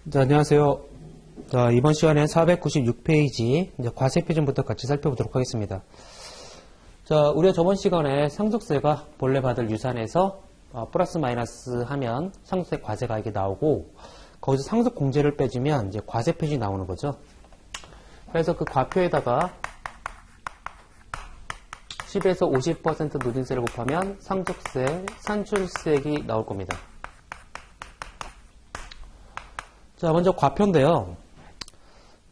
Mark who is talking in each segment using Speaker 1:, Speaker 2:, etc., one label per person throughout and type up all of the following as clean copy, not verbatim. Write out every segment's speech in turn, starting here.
Speaker 1: 자, 안녕하세요. 자, 이번 시간엔 496페이지 과세 표준부터 같이 살펴보도록 하겠습니다. 자, 우리가 저번 시간에 상속세가 본래 받을 유산에서 플러스 마이너스 하면 상속세 과세가 이게 나오고, 거기서 상속 공제를 빼주면 이제 과세 표준이 나오는 거죠. 그래서 그 과표에다가 10에서 50% 누진세를 곱하면 상속세, 산출세액이 나올 겁니다. 자, 먼저 과표인데요.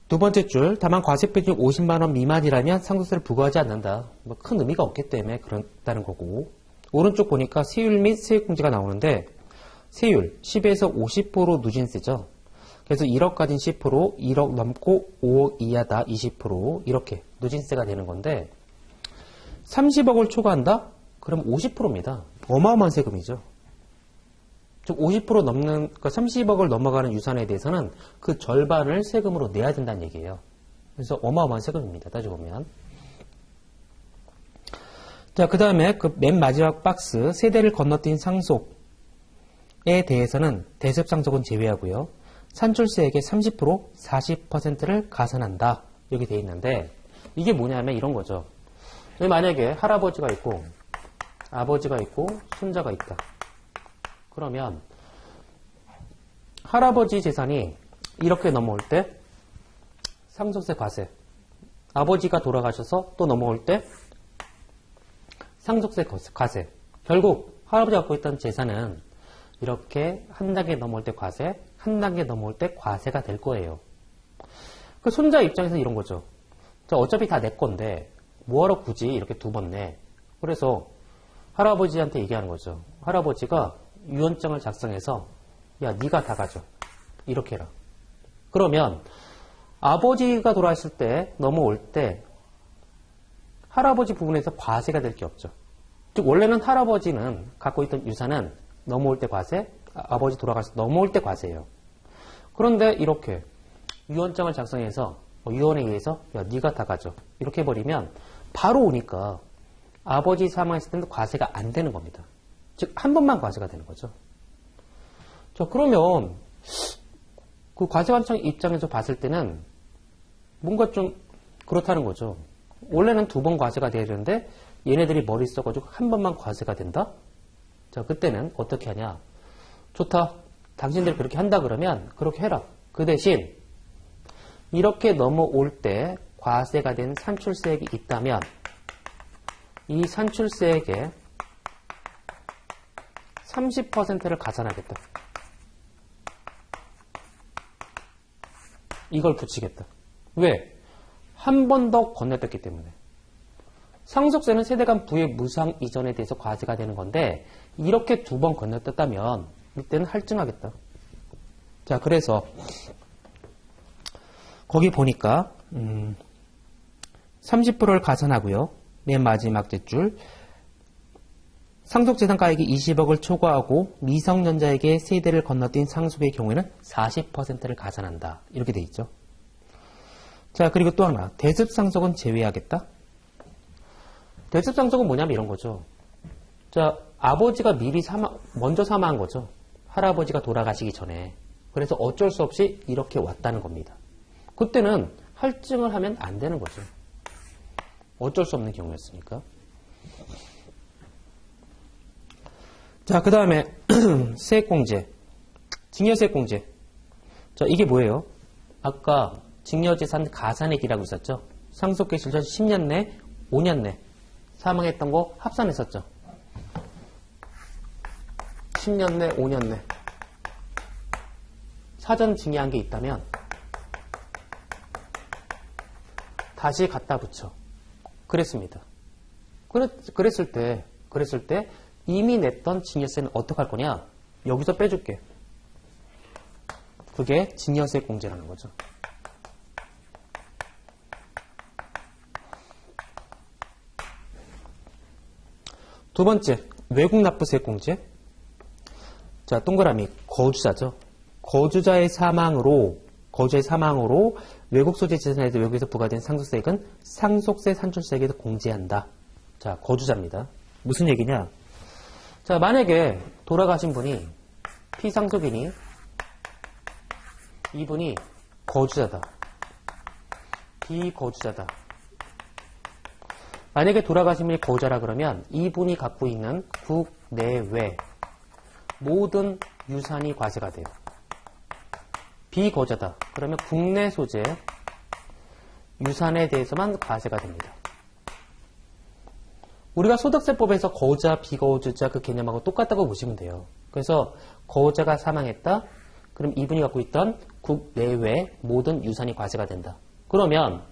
Speaker 1: 두 번째 줄, 다만 과세표준이 50만원 미만이라면 상속세를 부과하지 않는다. 뭐 큰 의미가 없기 때문에 그렇다는 거고. 오른쪽 보니까 세율 및 세액공제가 나오는데, 세율 10에서 50% 누진세죠. 그래서 1억 가진 10%, 1억 넘고 5억 이하다 20%, 이렇게 누진세가 되는 건데, 30억을 초과한다? 그럼 50%입니다. 어마어마한 세금이죠. 즉 50% 넘는, 그러니까 30억을 넘어가는 유산에 대해서는 그 절반을 세금으로 내야 된다는 얘기예요. 그래서 어마어마한 세금입니다. 따져보면. 자, 그 다음에 그 맨 마지막 박스, 세대를 건너뛴 상속에 대해서는 대습상속은 제외하고요. 산출세액의 30%, 40%를 가산한다. 여기 돼 있는데, 이게 뭐냐면 이런 거죠. 만약에 할아버지가 있고, 아버지가 있고, 손자가 있다. 그러면 할아버지 재산이 이렇게 넘어올 때 상속세 과세, 아버지가 돌아가셔서 또 넘어올 때 상속세 과세. 결국 할아버지가 갖고 있던 재산은 이렇게 한 단계 넘어올 때 과세, 한 단계 넘어올 때 과세가 될 거예요. 그 손자 입장에서 이런 거죠. 어차피 다 내 건데 뭐하러 굳이 이렇게 두 번 내. 그래서 할아버지한테 얘기하는 거죠. 할아버지가 유언장을 작성해서 야, 네가 다 가져. 이렇게 해라. 그러면 아버지가 돌아가셨을 때 넘어올 때 할아버지 부분에서 과세가 될 게 없죠. 즉 원래는 할아버지는 갖고 있던 유산은 넘어올 때 과세, 아버지 돌아가셔서 넘어올 때 과세예요. 그런데 이렇게 유언장을 작성해서 유언에 의해서 야, 네가 다 가져. 이렇게 해버리면 바로 오니까 아버지 사망했을 때는 과세가 안 되는 겁니다. 즉, 한 번만 과세가 되는 거죠. 자, 그러면, 그 과세관청 입장에서 봤을 때는 뭔가 좀 그렇다는 거죠. 원래는 두 번 과세가 돼야 되는데, 얘네들이 머리 써가지고 한 번만 과세가 된다? 자, 그때는 어떻게 하냐. 좋다. 당신들이 그렇게 한다 그러면, 그렇게 해라. 그 대신, 이렇게 넘어올 때 과세가 된 산출세액이 있다면, 이 산출세액에 30%를 가산하겠다. 이걸 붙이겠다. 왜? 한 번 더 건네떴기 때문에. 상속세는 세대간 부의 무상 이전에 대해서 과세가 되는 건데 이렇게 두 번 건네떴다면 이때는 할증하겠다. 자, 그래서 거기 보니까 30%를 가산하고요. 맨 마지막 줄 상속재산가액이 20억을 초과하고 미성년자에게 세대를 건너뛴 상속의 경우에는 40%를 가산한다. 이렇게 돼 있죠. 자, 그리고 또 하나. 대습상속은 제외하겠다. 대습상속은 뭐냐면 이런 거죠. 자, 아버지가 미리 먼저 사망한 거죠. 할아버지가 돌아가시기 전에. 그래서 어쩔 수 없이 이렇게 왔다는 겁니다. 그때는 할증을 하면 안 되는 거죠. 어쩔 수 없는 경우였으니까. 자, 그 다음에 세액공제, 증여세액공제. 자, 이게 뭐예요? 아까 증여재산 가산액이라고 있었죠? 상속기 실전 10년 내, 5년 내 사망했던 거 합산했었죠? 10년 내, 5년 내 사전 증여한 게 있다면 다시 갖다 붙여. 그랬습니다. 그랬을 때 이미 냈던 증여세는 어떻게 할 거냐? 여기서 빼줄게. 그게 증여세 공제라는 거죠. 두 번째, 외국 납부세 공제. 자, 동그라미, 거주자죠. 거주자의 사망으로 외국 소재 재산에서 외국에서 부과된 상속세액은 상속세 산출세액에서 공제한다. 자, 거주자입니다. 무슨 얘기냐? 자, 만약에 돌아가신 분이 피상속인이 이분이 거주자다. 비거주자다. 만약에 돌아가신 분이 거주자라 그러면 이분이 갖고 있는 국내외 모든 유산이 과세가 돼요. 비거주자다. 그러면 국내 소재 유산에 대해서만 과세가 됩니다. 우리가 소득세법에서 거주자, 비거주자 그 개념하고 똑같다고 보시면 돼요. 그래서 거주자가 사망했다. 그럼 이분이 갖고 있던 국내외 모든 유산이 과세가 된다. 그러면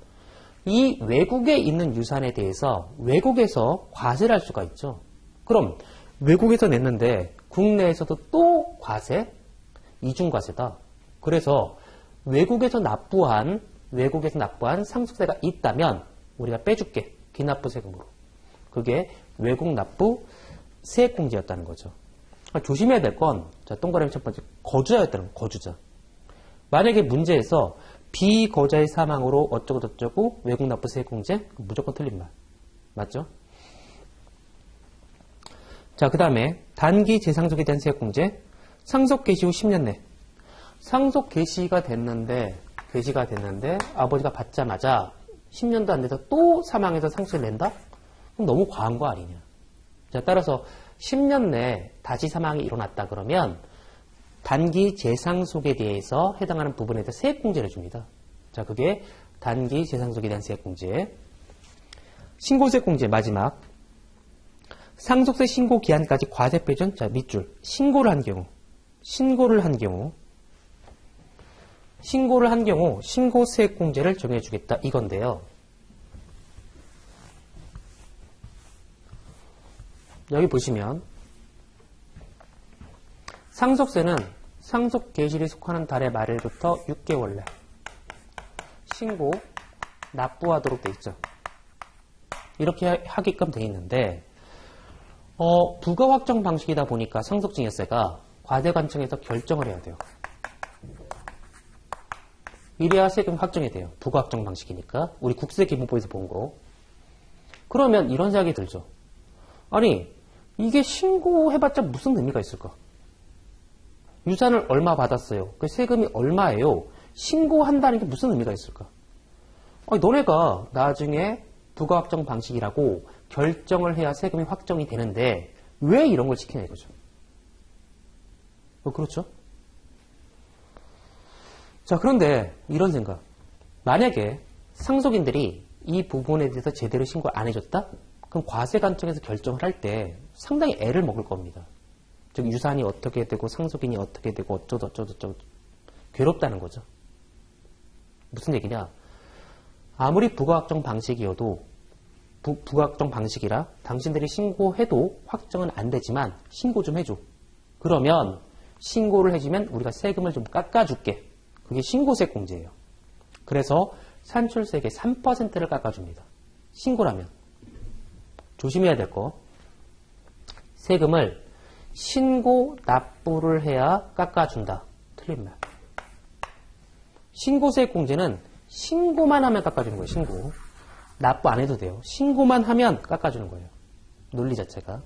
Speaker 1: 이 외국에 있는 유산에 대해서 외국에서 과세를 할 수가 있죠. 그럼 외국에서 냈는데 국내에서도 또 과세? 이중과세다. 그래서 외국에서 납부한 상속세가 있다면 우리가 빼줄게. 기납부 세금으로. 그게 외국 납부 세액공제였다는 거죠. 조심해야 될 건, 자, 동그라미 첫 번째, 거주자였다는 거, 거주자. 만약에 문제에서 비거주자의 사망으로 어쩌고저쩌고 외국 납부 세액공제? 무조건 틀린 말. 맞죠? 자, 그 다음에 단기 재상속에 대한 세액공제. 상속 개시 후 10년 내. 상속 개시가 됐는데 아버지가 받자마자 10년도 안 돼서 또 사망해서 상속세를 낸다? 그럼 너무 과한 거 아니냐. 자, 따라서 10년 내에 다시 사망이 일어났다 그러면 단기 재상속에 대해서 해당하는 부분에 대해서 세액공제를 줍니다. 자, 그게 단기 재상속에 대한 세액공제. 신고세액공제 마지막. 상속세 신고 기한까지 과세 표준. 자, 밑줄. 신고를 한 경우 신고세액공제를 정해주겠다 이건데요. 여기 보시면 상속세는 상속 개시일이 속하는 달의 말일부터 6개월 내 신고, 납부하도록 돼 있죠. 이렇게 하게끔 돼 있는데 부가 확정 방식이다 보니까 상속증여세가 과세관청에서 결정을 해야 돼요. 이래야 세금이 확정이 돼요. 부가 확정 방식이니까. 우리 국세기본법에서 본 거. 그러면 이런 생각이 들죠. 아니, 이게 신고해봤자 무슨 의미가 있을까? 유산을 얼마 받았어요. 그 세금이 얼마예요? 신고한다는 게 무슨 의미가 있을까? 아니, 너네가 나중에 부가 확정 방식이라고 결정을 해야 세금이 확정이 되는데 왜 이런 걸 시키냐 이거죠. 그렇죠? 자, 그런데 이런 생각. 만약에 상속인들이 이 부분에 대해서 제대로 신고를 안 해줬다? 그럼 과세관청에서 결정을 할 때 상당히 애를 먹을 겁니다. 즉 유산이 어떻게 되고 상속인이 어떻게 되고 어쩌고 괴롭다는 거죠. 무슨 얘기냐? 아무리 부가확정 방식이어도 부가확정 방식이라 당신들이 신고해도 확정은 안 되지만 신고 좀 해줘. 그러면 신고를 해주면 우리가 세금을 좀 깎아줄게. 그게 신고세액공제예요. 그래서 산출세액의 3%를 깎아줍니다. 신고라면. 조심해야 될 거. 세금을 신고 납부를 해야 깎아준다. 틀린 말. 신고세액공제는 신고만 하면 깎아주는 거예요. 신고. 납부 안 해도 돼요. 신고만 하면 깎아주는 거예요. 논리 자체가.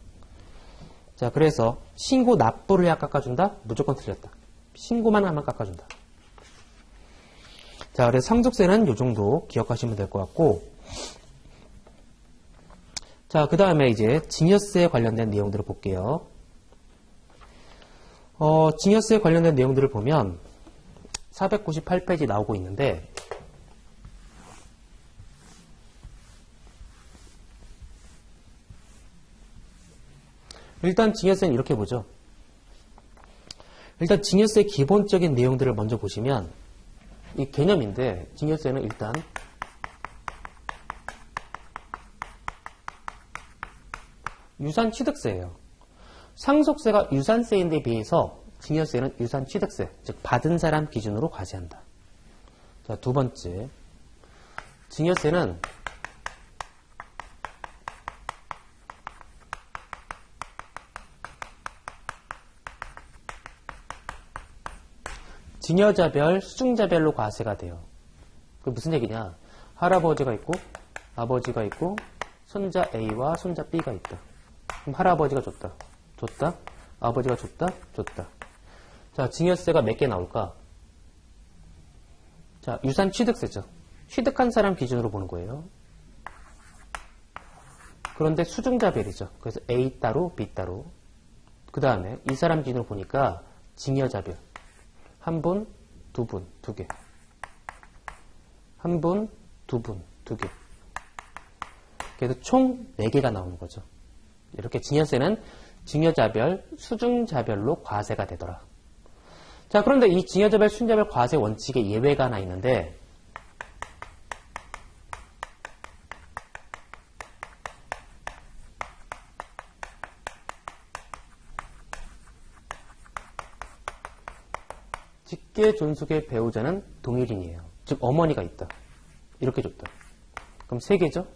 Speaker 1: 자, 그래서 신고 납부를 해야 깎아준다? 무조건 틀렸다. 신고만 하면 깎아준다. 자, 그래서 상속세는 이 정도 기억하시면 될 것 같고, 자, 그 다음에 이제 증여세에 관련된 내용들을 볼게요. 증여세에 관련된 내용들을 보면 498페이지 나오고 있는데, 일단 증여세는 이렇게 보죠. 일단 증여세의 기본적인 내용들을 먼저 보시면 이 개념인데, 증여세는 일단 유산취득세예요. 상속세가 유산세인데 비해서 증여세는 유산취득세, 즉 받은 사람 기준으로 과세한다. 자, 두 번째, 증여세는 증여자별, 수증자별로 과세가 돼요. 그게 무슨 얘기냐? 할아버지가 있고 아버지가 있고 손자 A와 손자 B가 있다. 그럼 할아버지가 줬다. 아버지가 줬다. 자, 증여세가 몇 개 나올까? 자, 유산 취득세죠. 취득한 사람 기준으로 보는 거예요. 그런데 수중자별이죠. 그래서 A 따로 B 따로. 그 다음에 이 사람 기준으로 보니까 증여자별. 한 분, 두 분, 두 개. 한 분, 두 분, 두 개. 그래서 총 4개가 나오는 거죠. 이렇게 증여세는 증여자별, 수중자별로 과세가 되더라. 자, 그런데 이 증여자별, 수중자별 과세 원칙에 예외가 하나 있는데 직계 존속의 배우자는 동일인이에요. 즉 어머니가 있다. 이렇게 줬다. 그럼 3개죠?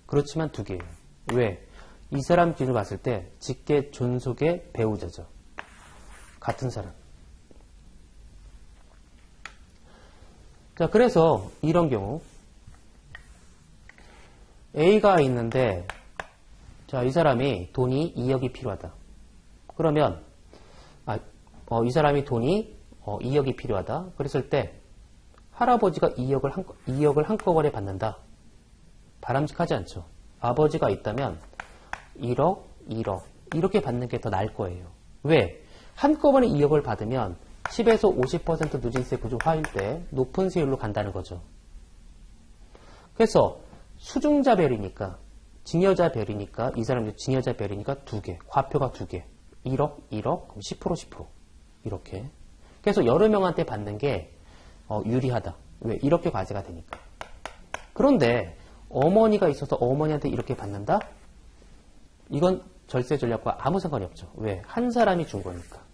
Speaker 1: 그렇지만 2개예요. 왜? 이 사람 기준으로 봤을 때 직계 존속의 배우자죠. 같은 사람. 자, 그래서 이런 경우 A가 있는데 자, 이 사람이 돈이 2억이 필요하다. 그러면 이 사람이 돈이 2억이 필요하다. 그랬을 때 할아버지가 2억을 한꺼번에 받는다. 바람직하지 않죠. 아버지가 있다면 1억, 1억 이렇게 받는 게 더 나을 거예요. 왜? 한꺼번에 2억을 받으면 10에서 50% 누진세 부족화일 때 높은 세율로 간다는 거죠. 그래서 수중자별이니까 증여자별이니까 이 사람도 증여자별이니까 2개, 과표가 2개 1억, 1억, 그럼 10%, 10% 이렇게. 그래서 여러 명한테 받는 게 유리하다. 왜? 이렇게 과세가 되니까. 그런데 어머니가 있어서 어머니한테 이렇게 받는다? 이건 절세 전략과 아무 상관이 없죠. 왜? 한 사람이 준 거니까.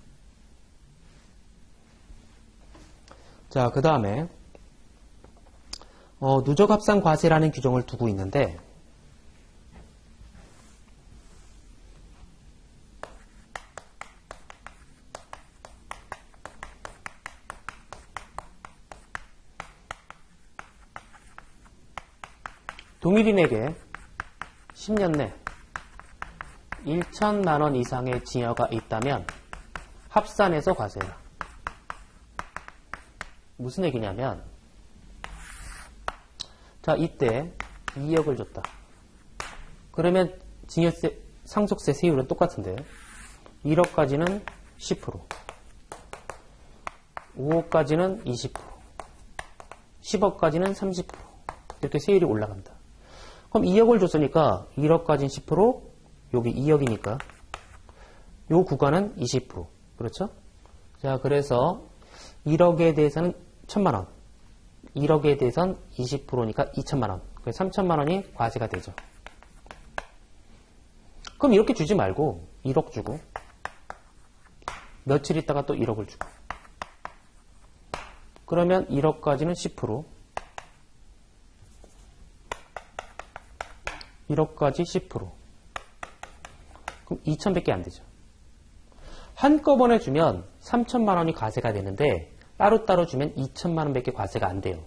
Speaker 1: 자, 그 다음에 누적합산 과세라는 규정을 두고 있는데 동일인에게 10년 내 1천만 원 이상의 증여가 있다면 합산해서 과세해라. 무슨 얘기냐면 자, 이때 2억을 줬다. 그러면 증여세, 상속세 세율은 똑같은데 1억까지는 10%, 5억까지는 20%, 10억까지는 30% 이렇게 세율이 올라간다. 그럼 2억을 줬으니까 1억까지는 10%, 여기 2억이니까 요 구간은 20%. 그렇죠? 자, 그래서 1억에 대해서는 1천만 원, 1억에 대해서는 20%니까 2천만 원. 그래서 3천만 원이 과세가 되죠. 그럼 이렇게 주지 말고 1억 주고 며칠 있다가 또 1억을 주고 그러면 1억까지는 10%, 1억까지 10%. 그럼 2천밖에 안 되죠. 한꺼번에 주면 3천만 원이 과세가 되는데 따로따로 주면 2천만 원밖에 과세가 안 돼요.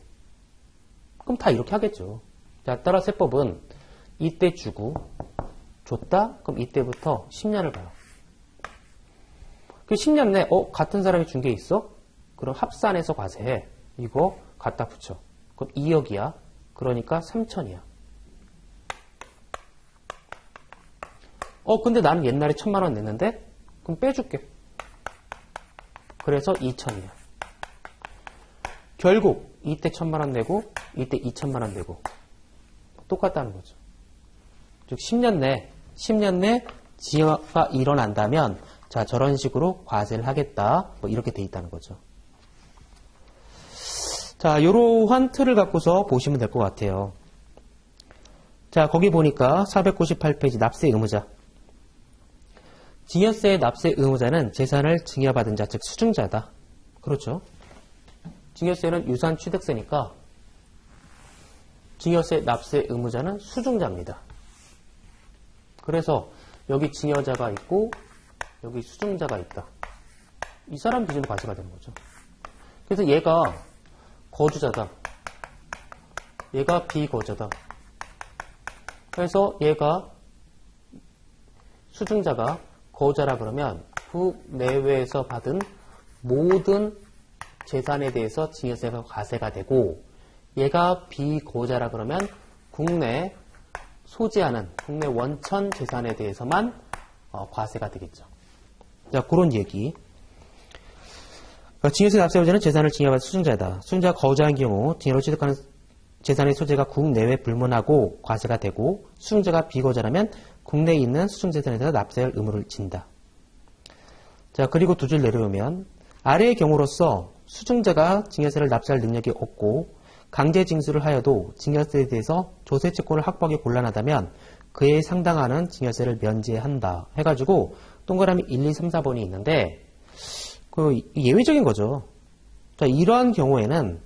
Speaker 1: 그럼 다 이렇게 하겠죠. 자, 따라 세법은 이때 주고 줬다? 그럼 이때부터 10년을 봐요. 그 10년 내 같은 사람이 준 게 있어? 그럼 합산해서 과세해. 이거 갖다 붙여. 그럼 2억이야. 그러니까 3천이야. 근데 나는 옛날에 1천만 원 냈는데? 그럼 빼줄게. 그래서 2천이야. 결국 이때 1천만 원 내고 이때 2천만 원 내고 똑같다는 거죠. 즉 10년 내 증여가 일어난다면 자, 저런 식으로 과세를 하겠다. 뭐 이렇게 돼 있다는 거죠. 자, 요러한 틀을 갖고서 보시면 될 것 같아요. 자, 거기 보니까 498페이지 납세 의무자. 증여세의 납세 의무자는 재산을 증여받은 자, 즉 수증자다. 그렇죠. 증여세는 유산 취득세니까 증여세 납세 의무자는 수증자입니다. 그래서 여기 증여자가 있고 여기 수증자가 있다. 이 사람 기준으로 과세가 되는 거죠. 그래서 얘가 거주자다. 얘가 비거주자다. 그래서 얘가 수증자가 거주자라 그러면 그 내외에서 받은 모든 재산에 대해서 증여세가 과세가 되고 얘가 비고자라 그러면 국내 소지하는 국내 원천 재산에 대해서만 과세가 되겠죠. 자, 그런 얘기. 증여세 납세의무자는 재산을 증여받은 수증자이다. 수증자가 거주한 경우 증여로 취득하는 재산의 소재가 국내외 불문하고 과세가 되고 수증자가 비거자라면 국내에 있는 수증재산에 대해서 납세할 의무를 진다. 자, 그리고 두 줄 내려오면 아래의 경우로서 수증자가 증여세를 납세할 능력이 없고 강제 징수를 하여도 증여세에 대해서 조세 채권을 확보하기 곤란하다면 그에 상당하는 증여세를 면제한다. 해가지고 동그라미 1, 2, 3, 4번이 있는데 그 예외적인 거죠. 자, 이러한 경우에는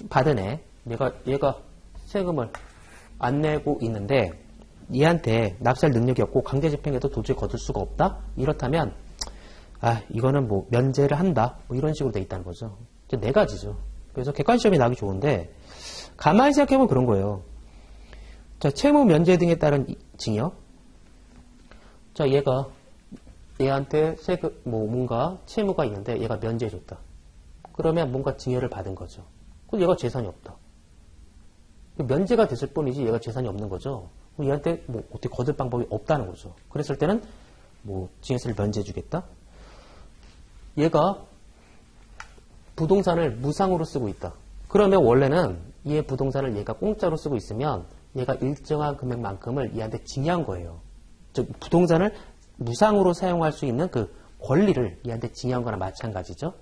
Speaker 1: 받은 애 얘가 세금을 안 내고 있는데 얘한테 납세할 능력이 없고 강제 집행에도 도저히 거둘 수가 없다? 이렇다면 이거는 뭐 면제를 한다. 뭐 이런 식으로 돼 있다는 거죠. 이제 네 가지죠. 그래서 객관시험이 나기 좋은데 가만히 생각해보면 그런 거예요. 자, 채무 면제 등에 따른 증여. 자, 얘한테 세금 뭔가 채무가 있는데 얘가 면제해줬다. 그러면 뭔가 증여를 받은 거죠. 그럼 얘가 재산이 없다. 면제가 됐을 뿐이지 얘가 재산이 없는 거죠. 그럼 얘한테 뭐 어떻게 거둘 방법이 없다는 거죠. 그랬을 때는 뭐 증여세를 면제해주겠다. 얘가 부동산을 무상으로 쓰고 있다. 그러면 원래는 얘 부동산을 얘가 공짜로 쓰고 있으면 얘가 일정한 금액만큼을 얘한테 증여한 거예요. 즉 부동산을 무상으로 사용할 수 있는 그 권리를 얘한테 증여한 거나 마찬가지죠.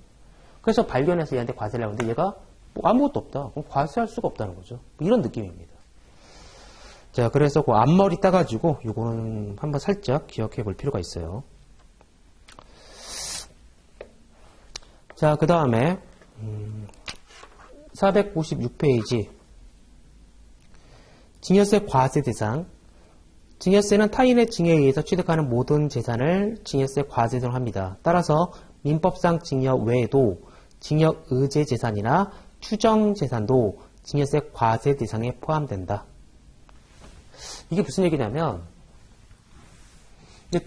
Speaker 1: 그래서 발견해서 얘한테 과세를 하는데 얘가 뭐 아무것도 없다. 그럼 과세할 수가 없다는 거죠. 이런 느낌입니다. 자, 그래서 그 앞머리 따가지고 요거는 한번 살짝 기억해 볼 필요가 있어요. 자, 그 다음에 496페이지 증여세 과세 대상. 증여세는 타인의 증여에 의해서 취득하는 모든 재산을 증여세 과세 대상으로 합니다. 따라서 민법상 증여 외에도 증여 의제 재산이나 추정 재산도 증여세 과세 대상에 포함된다. 이게 무슨 얘기냐면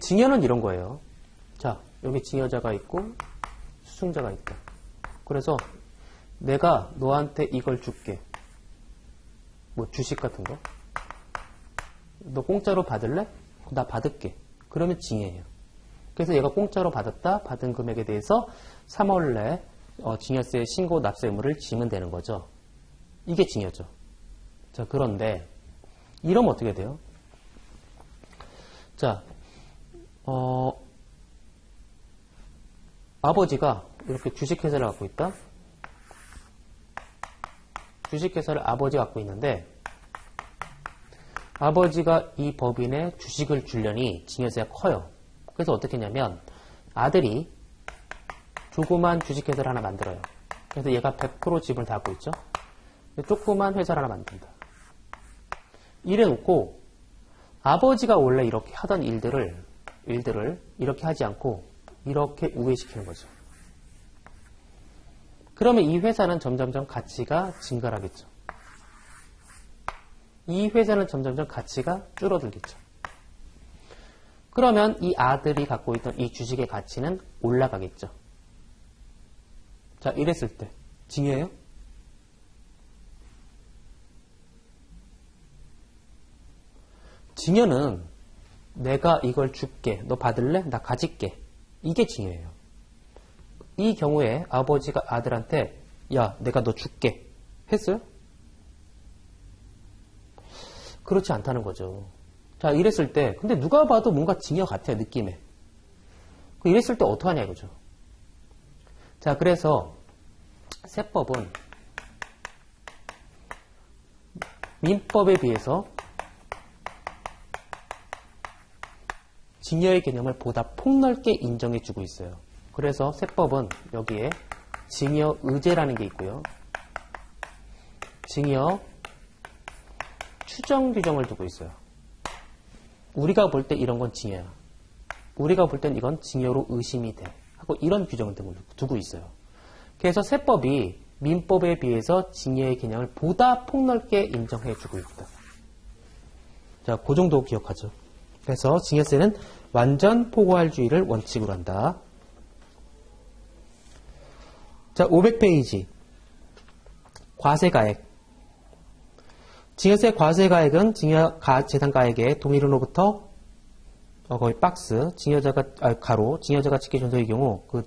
Speaker 1: 증여는 이런 거예요. 자, 여기 증여자가 있고 수증자가 있다. 그래서 내가 너한테 이걸 줄게. 뭐 주식 같은 거. 너 공짜로 받을래? 나 받을게. 그러면 증여예요. 그래서 얘가 공짜로 받았다. 받은 금액에 대해서 3월 내 증여세 신고 납세 의무를 지면 되는 거죠. 이게 증여죠. 자, 그런데 이러면 어떻게 돼요? 자, 아버지가 이렇게 주식회사를 갖고 있다. 주식회사를 아버지가 갖고 있는데 아버지가 이 법인에 주식을 주려니 증여세가 커요. 그래서 어떻게 했냐면 아들이 조그만 주식회사를 하나 만들어요. 그래서 얘가 100% 지분을 다 갖고 있죠. 조그만 회사를 하나 만든다. 이래놓고 아버지가 원래 이렇게 하던 일들을 이렇게 하지 않고 이렇게 우회시키는 거죠. 그러면 이 회사는 점점점 가치가 증가하겠죠. 이 회사는 점점점 가치가 줄어들겠죠. 그러면 이 아들이 갖고 있던 이 주식의 가치는 올라가겠죠. 자, 이랬을 때 증여예요? 증여는 내가 이걸 줄게. 너 받을래? 나 가질게. 이게 증여예요. 이 경우에 아버지가 아들한테 야, 내가 너 줄게. 했어요? 그렇지 않다는 거죠. 자, 이랬을 때 근데 누가 봐도 뭔가 증여 같아요. 느낌에. 이랬을 때 어떡하냐 이거죠. 자, 그래서 세법은 민법에 비해서 증여의 개념을 보다 폭넓게 인정해주고 있어요. 그래서 세법은 여기에 증여 의제라는 게 있고요. 증여 추정 규정을 두고 있어요. 우리가 볼 때 이런 건 증여야. 우리가 볼 땐 이건 증여로 의심이 돼. 하고 이런 규정을 두고 있어요. 그래서 세법이 민법에 비해서 증여의 개념을 보다 폭넓게 인정해주고 있다. 자, 그 정도 기억하죠. 그래서 증여세는 완전 포괄주의를 원칙으로 한다. 자, 500페이지. 과세가액. 증여세 과세가액은 증여재산가액의 동일인으로부터 거의 박스, 가로, 증여자가 직계존속의 경우 그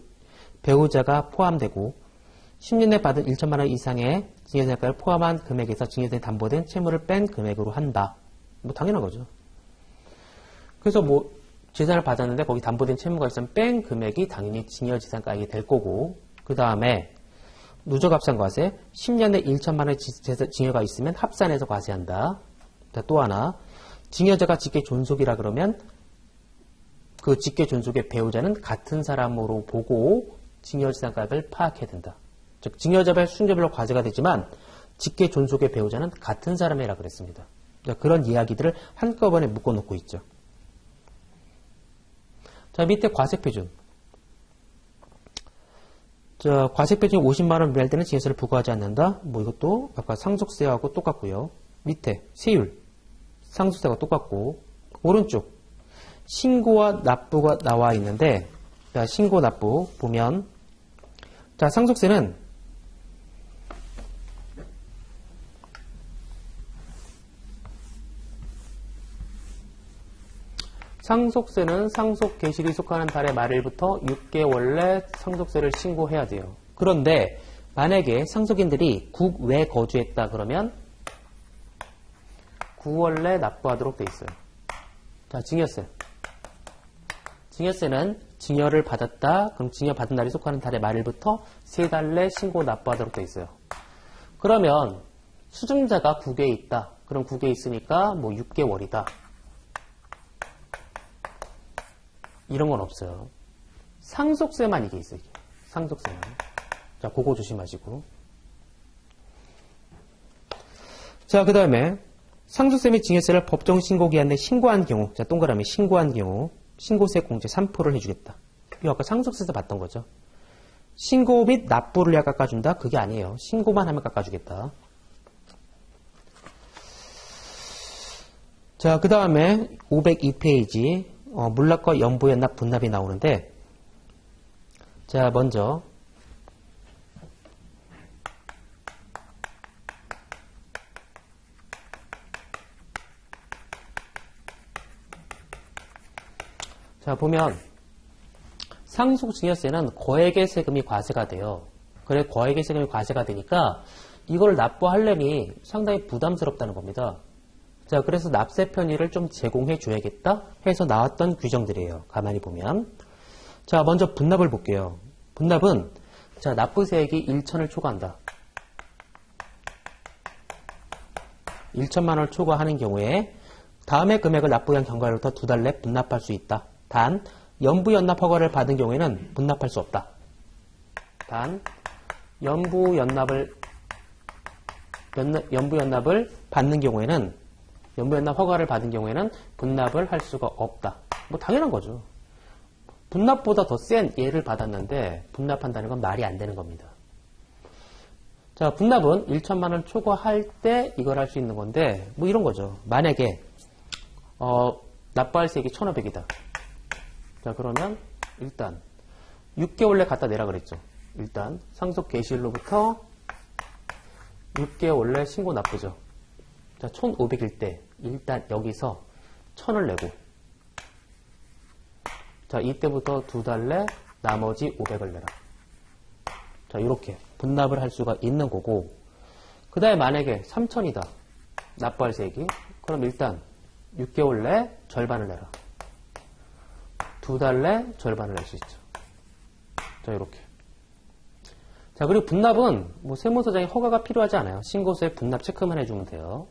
Speaker 1: 배우자가 포함되고 10년 내 받은 1천만 원 이상의 증여세가를 포함한 금액에서 증여세 담보된 채무를 뺀 금액으로 한다. 뭐 당연한 거죠. 그래서 뭐 재산을 받았는데 거기 담보된 채무가 있으면 뺀 금액이 당연히 증여재산가액이 될 거고, 그 다음에 누적합산과세, 10년 내 1천만 원의 증여가 있으면 합산해서 과세한다. 자, 또 하나, 증여자가 직계존속이라 그러면 그 직계존속의 배우자는 같은 사람으로 보고 증여재산가액을 파악해야 된다. 즉, 증여자별 순서별로 과세가 되지만 직계존속의 배우자는 같은 사람이라 그랬습니다. 자, 그런 이야기들을 한꺼번에 묶어놓고 있죠. 자, 밑에 과세표준. 자, 과세표준 50만 원 미할 때는 증여세를 부과하지 않는다. 뭐 이것도 아까 상속세하고 똑같고요. 밑에 세율, 상속세가 똑같고, 오른쪽 신고와 납부가 나와 있는데, 자, 신고 납부 보면, 자, 상속세는 상속 개시일이 속하는 달의 말일부터 6개월 내 상속세를 신고해야 돼요. 그런데 만약에 상속인들이 국외 거주했다 그러면 9월 내 납부하도록 돼 있어요. 자, 증여세. 증여세는 증여를 받았다. 그럼 증여 받은 날이 속하는 달의 말일부터 3달 내 신고 납부하도록 돼 있어요. 그러면 수증자가 국외에 있다. 그럼 국외에 있으니까 뭐 6개월이다. 이런 건 없어요. 상속세만 이게 있어요. 이게. 상속세만. 자, 그거 조심하시고. 자, 그 다음에 상속세 및 증여세를 법정 신고기한 내 신고한 경우, 자, 동그라미 신고한 경우 신고세 공제 3%를 해주겠다. 이거 아까 상속세에서 봤던 거죠. 신고 및 납부를 해야 깎아준다? 그게 아니에요. 신고만 하면 깎아주겠다. 자, 그 다음에 502페이지 물납과 연부연납 분납이 나오는데, 자, 먼저 자, 보면 상속증여세는 거액의 세금이 과세가 돼요. 그래, 거액의 세금이 과세가 되니까 이걸 납부하려니 상당히 부담스럽다는 겁니다. 자, 그래서 납세 편의를 좀 제공해 줘야겠다 해서 나왔던 규정들이에요. 가만히 보면. 자, 먼저 분납을 볼게요. 분납은, 자, 납부세액이 1천을 초과한다. 1천만 원을 초과하는 경우에 다음의 금액을 납부한 경과로부터 2달 내 분납할 수 있다. 단, 연부연납 허가를 받은 경우에는 분납할 수 없다. 단, 연부연납을 받는 경우에는 연부연납 허가를 받은 경우에는 분납을 할 수가 없다. 뭐 당연한 거죠. 분납보다 더 센 예를 받았는데 분납한다는 건 말이 안 되는 겁니다. 자, 분납은 1천만 원 초과할 때 이걸 할 수 있는 건데 뭐 이런 거죠. 만약에 납부할 세액이 1,500이다. 자, 그러면 일단 6개월 내 갖다 내라 그랬죠. 일단 상속 개시일로부터 6개월 내 신고 납부죠. 자, 1,500일 때 일단 여기서 1,000을 내고, 자, 이때부터 2달 내 나머지 500을 내라. 자, 이렇게 분납을 할 수가 있는 거고, 그 다음에 만약에 3,000이다. 납부할 세액이. 그럼 일단 6개월 내 절반을 내라. 2달 내 절반을 낼 수 있죠. 자, 이렇게. 자, 그리고 분납은 뭐 세무서장의 허가가 필요하지 않아요. 신고서에 분납 체크만 해주면 돼요.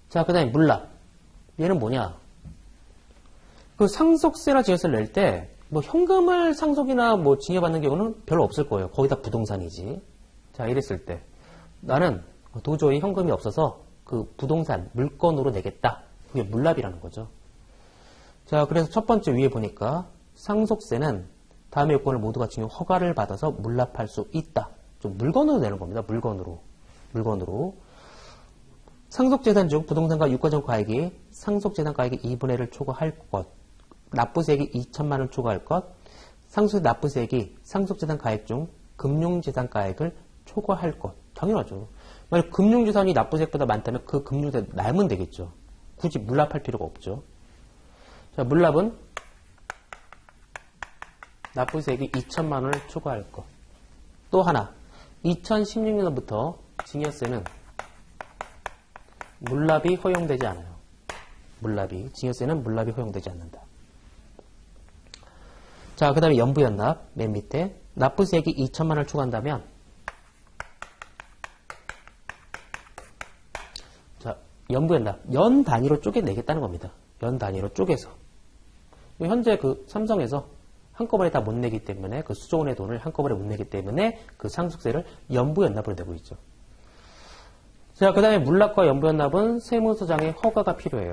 Speaker 1: 자, 그 다음에 물납. 얘는 뭐냐? 그 상속세나 증여세를 낼 때, 뭐 현금을 상속이나 뭐 증여받는 경우는 별로 없을 거예요. 거의 다 부동산이지. 자, 이랬을 때. 나는 도저히 현금이 없어서 그 부동산, 물건으로 내겠다. 그게 물납이라는 거죠. 자, 그래서 첫 번째 위에 보니까 상속세는 다음의 요건을 모두가 증여 허가를 받아서 물납할 수 있다. 좀 물건으로 내는 겁니다. 물건으로. 상속재산 중 부동산과 유가적 가액이 상속재산 가액의 2분의 1을 초과할 것, 납부세액이 2천만 원 초과할 것, 상속세 납부세액이 상속재산 가액 중 금융재산 가액을 초과할 것. 당연하죠. 만약 금융재산이 납부세액보다 많다면 그 금융재산 날면 되겠죠. 굳이 물납할 필요가 없죠. 자, 물납은 납부세액이 2천만 원을 초과할 것. 또 하나, 2016년부터 증여세는 물납이 허용되지 않아요. 증여세는 물납이 허용되지 않는다. 자, 그 다음에 연부연납, 맨 밑에. 납부세액이 2천만 원을 초과한다면, 자, 연부연납, 연 단위로 쪼개내겠다는 겁니다. 연 단위로 쪼개서. 현재 그 삼성에서 한꺼번에 다 못 내기 때문에, 그 수조 원의 돈을 한꺼번에 못 내기 때문에 그 상속세를 연부연납으로 내고 있죠. 자, 그 다음에 물납과 연부연납은 세무서장의 허가가 필요해요.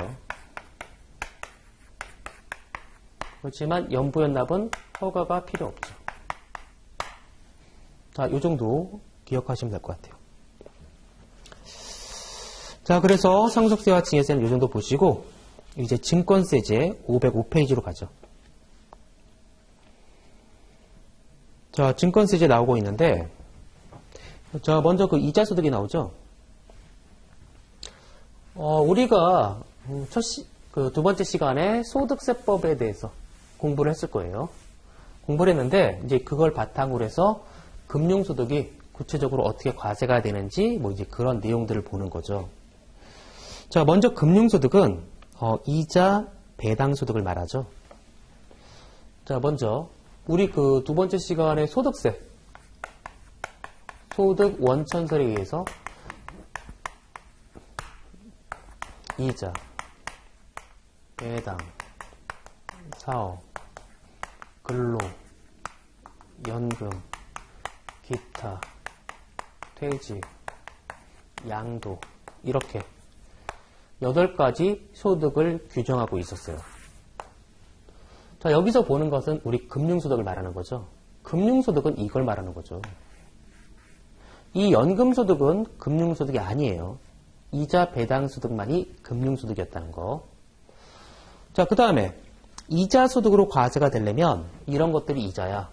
Speaker 1: 그렇지만 연부연납은 허가가 필요 없죠. 자, 요 정도 기억하시면 될 것 같아요. 자, 그래서 상속세와 증여세는 요 정도 보시고 이제 증권세제 505페이지로 가죠. 자, 증권세제 나오고 있는데, 자, 먼저 그 이자소득이 나오죠. 우리가 그 두 번째 시간에 소득세법에 대해서 공부를 했을 거예요. 공부를 했는데, 이제 그걸 바탕으로 해서 금융소득이 구체적으로 어떻게 과세가 되는지, 뭐 이제 그런 내용들을 보는 거죠. 자, 먼저 금융소득은, 이자, 배당소득을 말하죠. 자, 먼저, 우리 그 두 번째 시간에 소득세, 소득 원천설에 의해서 이자, 배당, 사업, 근로, 연금, 기타, 퇴직, 양도 이렇게 8가지 소득을 규정하고 있었어요. 자, 여기서 보는 것은 우리 금융소득을 말하는 거죠. 금융소득은 이걸 말하는 거죠. 이 연금소득은 금융소득이 아니에요. 이자 배당소득만이 금융소득이었다는 거. 자, 그 다음에 이자소득으로 과세가 되려면 이런 것들이 이자야.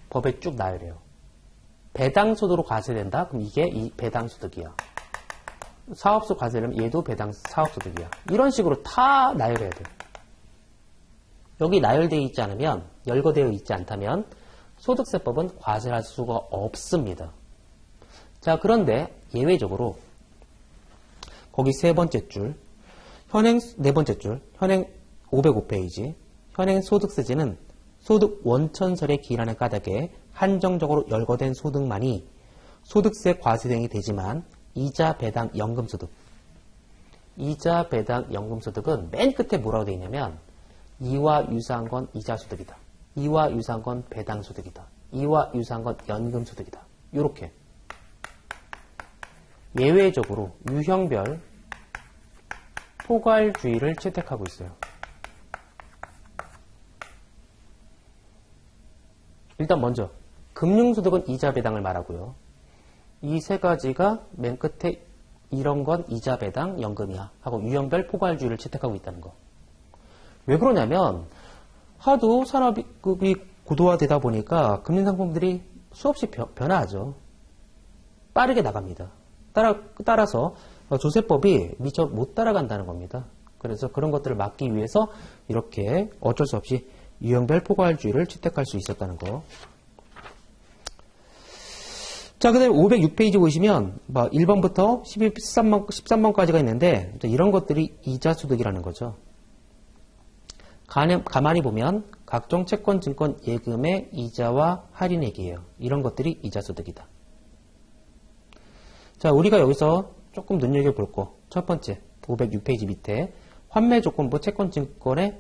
Speaker 1: 법에 쭉 나열해요. 배당소득으로 과세된다? 그럼 이게 이 배당소득이야. 사업소 과세되면 얘도 배당 사업소득이야. 이런 식으로 다 나열해야 돼. 여기 나열되어 있지 않으면, 열거되어 있지 않다면 소득세법은 과세를 할 수가 없습니다. 자, 그런데 예외적으로 거기 세 번째 줄, 네 번째 줄, 현행 505페이지, 현행 소득세제는 소득 원천설의 기일하는 까닭에 한정적으로 열거된 소득만이 소득세 과세 대행이 되지만 이자, 배당, 연금소득, 이자, 배당, 연금소득은 맨 끝에 뭐라고 되어 있냐면 이와 유사한 건 이자소득이다. 이와 유사한 건 배당소득이다. 이와 유사한 건 연금소득이다. 이렇게 예외적으로 유형별 포괄주의를 채택하고 있어요. 일단 먼저 금융소득은 이자, 배당을 말하고요. 이 세 가지가 맨 끝에 이런 건 이자, 배당, 연금이야 하고 유형별 포괄주의를 채택하고 있다는 거. 왜 그러냐면 하도 산업급이 고도화되다 보니까 금융상품들이 수없이 변화하죠. 빠르게 나갑니다. 따라서 조세법이 미처 못 따라간다는 겁니다. 그래서 그런 것들을 막기 위해서 이렇게 어쩔 수 없이 유형별 포괄주의를 채택할 수 있었다는 거. 자, 그 다음에 506페이지 보시면 1번부터 13번까지가 있는데 이런 것들이 이자소득이라는 거죠. 가만히 보면 각종 채권, 증권, 예금의 이자와 할인액이에요. 이런 것들이 이자소득이다. 자, 우리가 여기서 조금 눈여겨볼 거. 첫 번째, 506페이지 밑에 환매조건부 채권, 증권의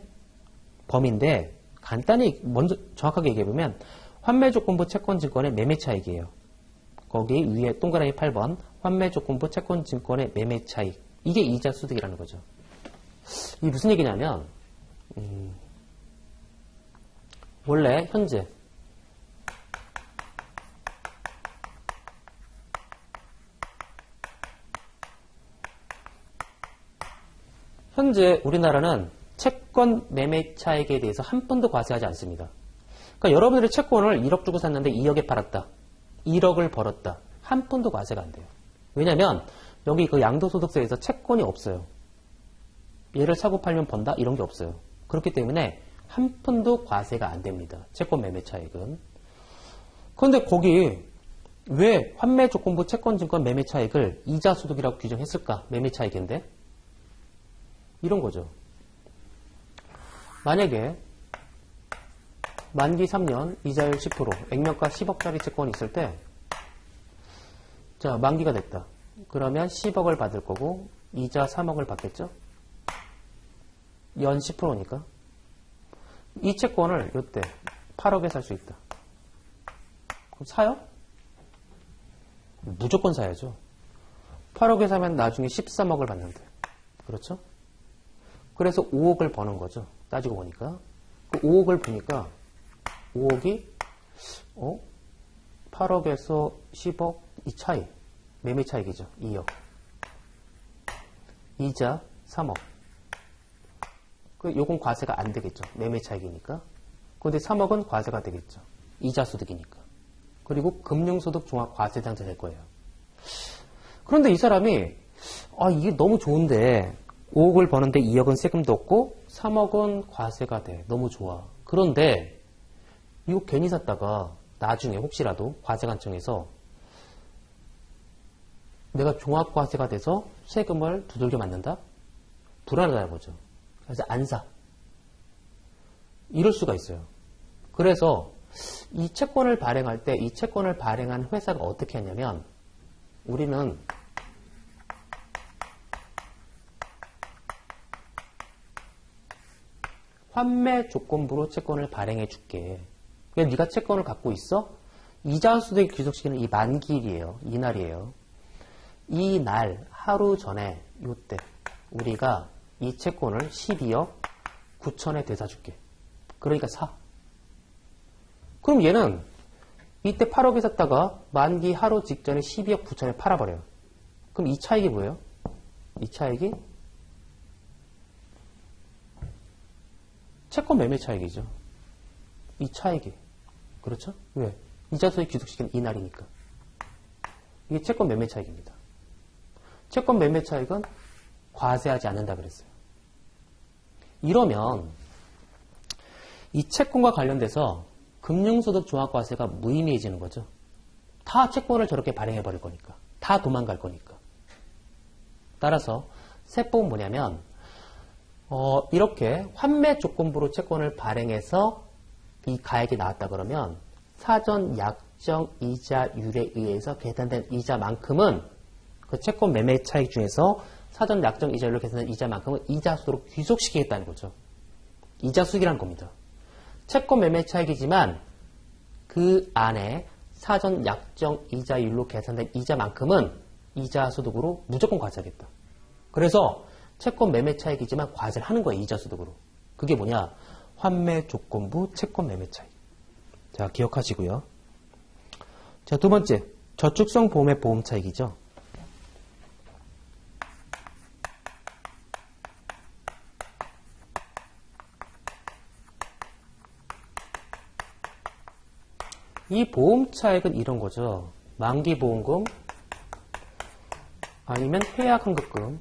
Speaker 1: 범위인데 간단히 먼저 정확하게 얘기해보면 환매조건부 채권, 증권의 매매차익이에요. 거기 위에 동그라미 8번 환매조건부 채권, 증권의 매매차익. 이게 이자소득이라는 거죠. 이게 무슨 얘기냐면 원래 현재 우리나라는 채권 매매 차익에 대해서 한 푼도 과세하지 않습니다. 그러니까 여러분들이 채권을 1억 주고 샀는데 2억에 팔았다. 1억을 벌었다. 한 푼도 과세가 안 돼요. 왜냐면 여기 그 양도소득세에서 채권이 없어요. 얘를 사고 팔면 번다? 이런 게 없어요. 그렇기 때문에 한 푼도 과세가 안 됩니다. 채권 매매 차익은. 그런데 거기 왜 환매조건부 채권증권 매매 차익을 이자소득이라고 규정했을까? 매매 차익인데? 이런 거죠. 만약에 만기 3년, 이자율 10%, 액면가 10억짜리 채권이 있을 때, 자, 만기가 됐다. 그러면 10억을 받을 거고, 이자 3억을 받겠죠? 연 10%니까. 이 채권을 이때 8억에 살 수 있다. 그럼 사요? 무조건 사야죠. 8억에 사면 나중에 13억을 받는데. 그렇죠? 그래서 5억을 버는 거죠. 따지고 보니까. 그 5억을 보니까 5억이 8억에서 10억 이 차이. 매매 차익이죠. 2억. 이자 3억. 요건 과세가 안 되겠죠. 매매 차익이니까. 그런데 3억은 과세가 되겠죠. 이자 소득이니까. 그리고 금융소득 종합과세장자 될 거예요. 그런데 이 사람이 이게 너무 좋은데 5억을 버는데 2억은 세금도 없고 3억은 과세가 돼. 너무 좋아. 그런데 이거 괜히 샀다가 나중에 혹시라도 과세관청에서 내가 종합과세가 돼서 세금을 두들겨 맞는다? 불안하다는 거죠. 그래서 안 사. 이럴 수가 있어요. 그래서 이 채권을 발행할 때 이 채권을 발행한 회사가 어떻게 하냐면 우리는 환매 조건부로 채권을 발행해 줄게. 그러니까 네가 채권을 갖고 있어? 이자 소득이 귀속시키는 이 만기일이에요. 이날이에요. 이 날 하루 전에 요때 우리가 이 채권을 12억 9천에 되사줄게. 그러니까 사. 그럼 얘는 이때 8억에 샀다가 만기 하루 직전에 12억 9천에 팔아버려요. 그럼 이 차익이 뭐예요? 이 차익이 채권 매매 차익이죠. 이 차익이. 그렇죠? 왜? 이자소득 귀속시키는 이날이니까. 이게 채권 매매 차익입니다. 채권 매매 차익은 과세하지 않는다 그랬어요. 이러면 이 채권과 관련돼서 금융소득 종합과세가 무의미해지는 거죠. 다 채권을 저렇게 발행해버릴 거니까. 다 도망갈 거니까. 따라서 세법은 뭐냐면 이렇게 환매 조건부로 채권을 발행해서 이 가액이 나왔다 그러면 사전 약정 이자율에 의해서 계산된 이자만큼은 그 채권 매매 차익 중에서 사전 약정 이자율로 계산된 이자만큼은 이자수로 귀속시키겠다는 거죠. 이자수익이라는 겁니다. 채권 매매 차익이지만 그 안에 사전 약정 이자율로 계산된 이자만큼은 이자소득으로 무조건 과세하겠다. 그래서 채권 매매 차익이지만 과세를 하는 거예요. 이자소득으로. 그게 뭐냐? 환매 조건부 채권 매매 차익. 자, 기억하시고요. 자, 두 번째, 저축성 보험의 보험 차익이죠. 이 보험 차익은 이런 거죠. 만기 보험금 아니면 해약 환급금.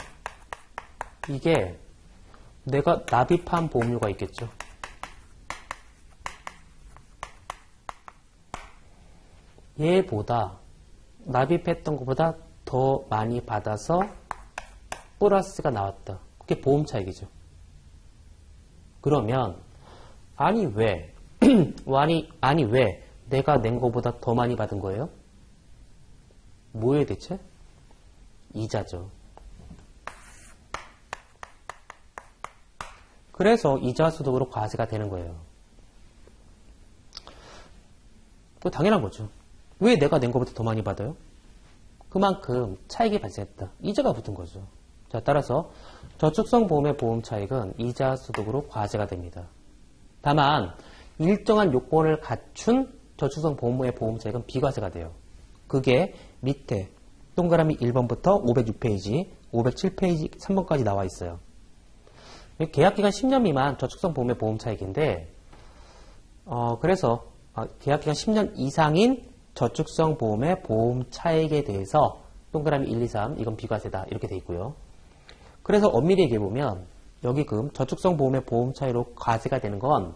Speaker 1: 이게 내가 납입한 보험료가 있겠죠. 얘보다 납입했던 것보다 더 많이 받아서 플러스가 나왔다. 그게 보험 차익이죠. 그러면 아니 왜 내가 낸 것보다 더 많이 받은 거예요? 뭐예요 대체? 이자죠. 그래서 이자소득으로 과세가 되는 거예요. 그거 당연한 거죠. 왜 내가 낸 것보다 더 많이 받아요? 그만큼 차익이 발생했다. 이자가 붙은 거죠. 자, 따라서 저축성 보험의 보험 차익은 이자소득으로 과세가 됩니다. 다만 일정한 요건을 갖춘 저축성 보험의 보험 차익은 비과세가 돼요. 그게 밑에 동그라미 1번부터 506페이지, 507페이지 3번까지 나와 있어요. 계약기간 10년 미만 저축성 보험의 보험 차익인데, 그래서 계약기간 10년 이상인 저축성 보험의 보험 차익에 대해서 동그라미 1, 2, 3 이건 비과세다 이렇게 돼 있고요. 그래서 엄밀히 얘기해보면 여기금 저축성 보험의 보험 차익으로 과세가 되는 건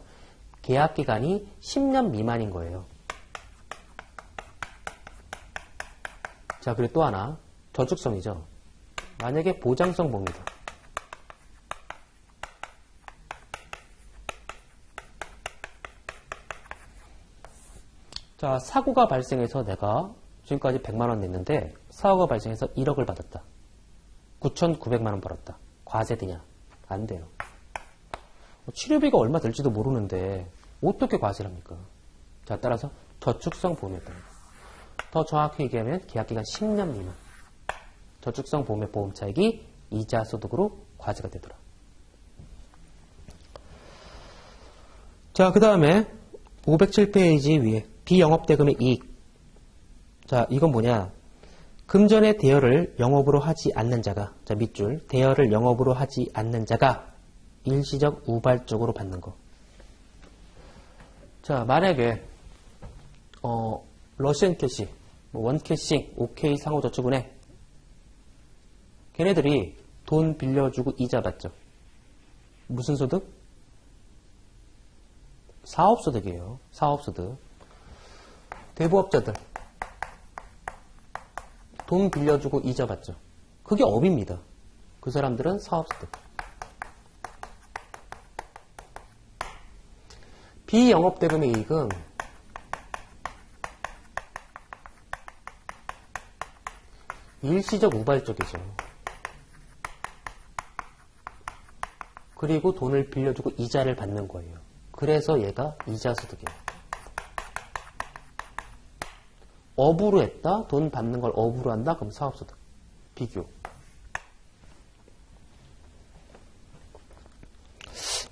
Speaker 1: 계약기간이 10년 미만인 거예요. 자, 그리고 또 하나 저축성이죠. 만약에 보장성 보험이다. 자, 사고가 발생해서 내가 지금까지 100만원 냈는데 사고가 발생해서 1억을 받았다. 9,900만원 벌었다. 과세되냐? 안 돼요. 치료비가 얼마 될지도 모르는데 어떻게 과세를 합니까? 자, 따라서 저축성 보험이었다. 더 정확히 얘기하면 계약기간 10년 미만 저축성 보험의 보험 차익이 이자 소득으로 과세가 되더라. 자, 그 다음에 507페이지 위에 비영업대금의 이익. 자, 이건 뭐냐? 금전의 대여를 영업으로 하지 않는 자가, 자, 밑줄, 대여를 영업으로 하지 않는 자가 일시적 우발적으로 받는 거. 자, 만약에 러시안 캐시, 원캐시, OK 상호저축은행 걔네들이 돈 빌려주고 이자 받죠. 무슨 소득? 사업소득이에요. 사업소득. 대부업자들 돈 빌려주고 이자 받죠. 그게 업입니다. 그 사람들은 사업소득. 비영업대금의 이익은 일시적 우발적이죠. 그리고 돈을 빌려주고 이자를 받는 거예요. 그래서 얘가 이자소득이에요. 업으로 했다? 돈 받는 걸 업으로 한다? 그럼 사업소득. 비교.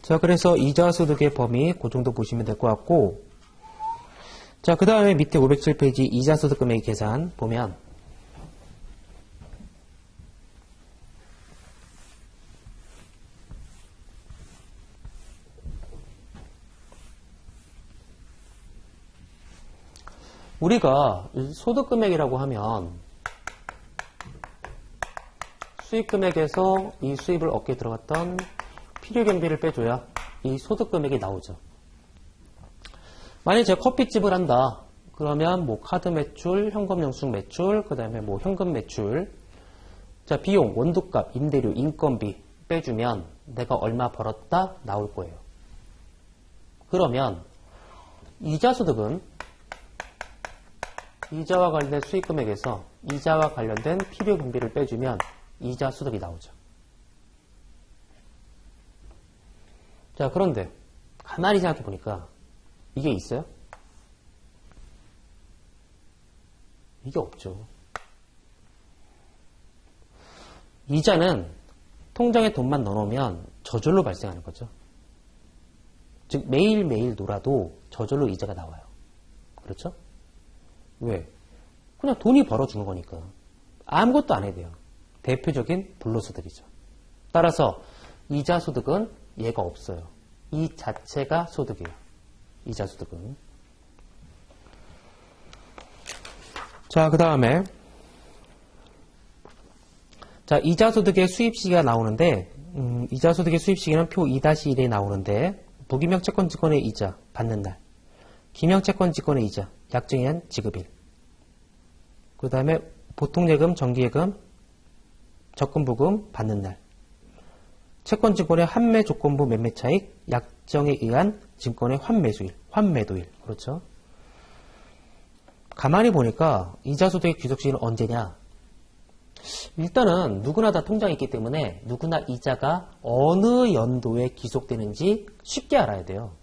Speaker 1: 자, 그래서 이자소득의 범위 그 정도 보시면 될 것 같고, 자, 그 다음에 밑에 507페이지 이자소득 금액 계산 보면 우리가 소득금액이라고 하면 수입금액에서 이 수입을 얻게 들어갔던 필요경비를 빼줘야 이 소득금액이 나오죠. 만약에 제가 커피집을 한다. 그러면 뭐 카드 매출, 현금 영수증 매출, 그 다음에 뭐 현금 매출, 자, 비용, 원두값, 임대료, 인건비 빼주면 내가 얼마 벌었다 나올 거예요. 그러면 이자소득은 이자와 관련된 수익금액에서 이자와 관련된 필요경비를 빼주면 이자소득이 나오죠. 자, 그런데 가만히 생각해 보니까 이게 있어요? 이게 없죠. 이자는 통장에 돈만 넣어놓으면 저절로 발생하는 거죠. 즉 매일매일 놀아도 저절로 이자가 나와요. 그렇죠? 왜? 그냥 돈이 벌어주는 거니까. 아무것도 안 해야 돼요. 대표적인 불로소득이죠. 따라서 이자소득은 얘가 없어요. 이 자체가 소득이에요. 이자소득은. 자, 그 다음에 자, 이자소득의 수입시기가 나오는데 이자소득의 수입시기는 표 2-1에 나오는데 부기명 채권직권의 이자 받는 날, 기명 채권직권의 이자 약정의한 지급일, 그 다음에 보통예금, 정기예금, 적금부금 받는 날, 채권증권의 환매 조건부 매매 차익, 약정에 의한 증권의 환매수일, 환매도일. 그렇죠? 가만히 보니까 이자소득의 귀속시기는 언제냐? 일단은 누구나 다 통장이 있기 때문에 누구나 이자가 어느 연도에 귀속되는지 쉽게 알아야 돼요.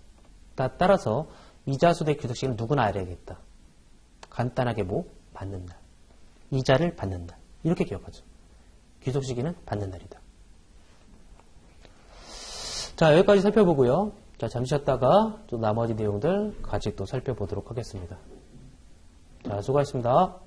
Speaker 1: 따라서 이자소득의 귀속시기는 누구나 알아야겠다. 간단하게 뭐? 받는 날. 이자를 받는 날. 이렇게 기억하죠. 귀속시기는 받는 날이다. 자, 여기까지 살펴보고요. 자, 잠시 쉬었다가 또 나머지 내용들 같이 또 살펴보도록 하겠습니다. 자, 수고하셨습니다.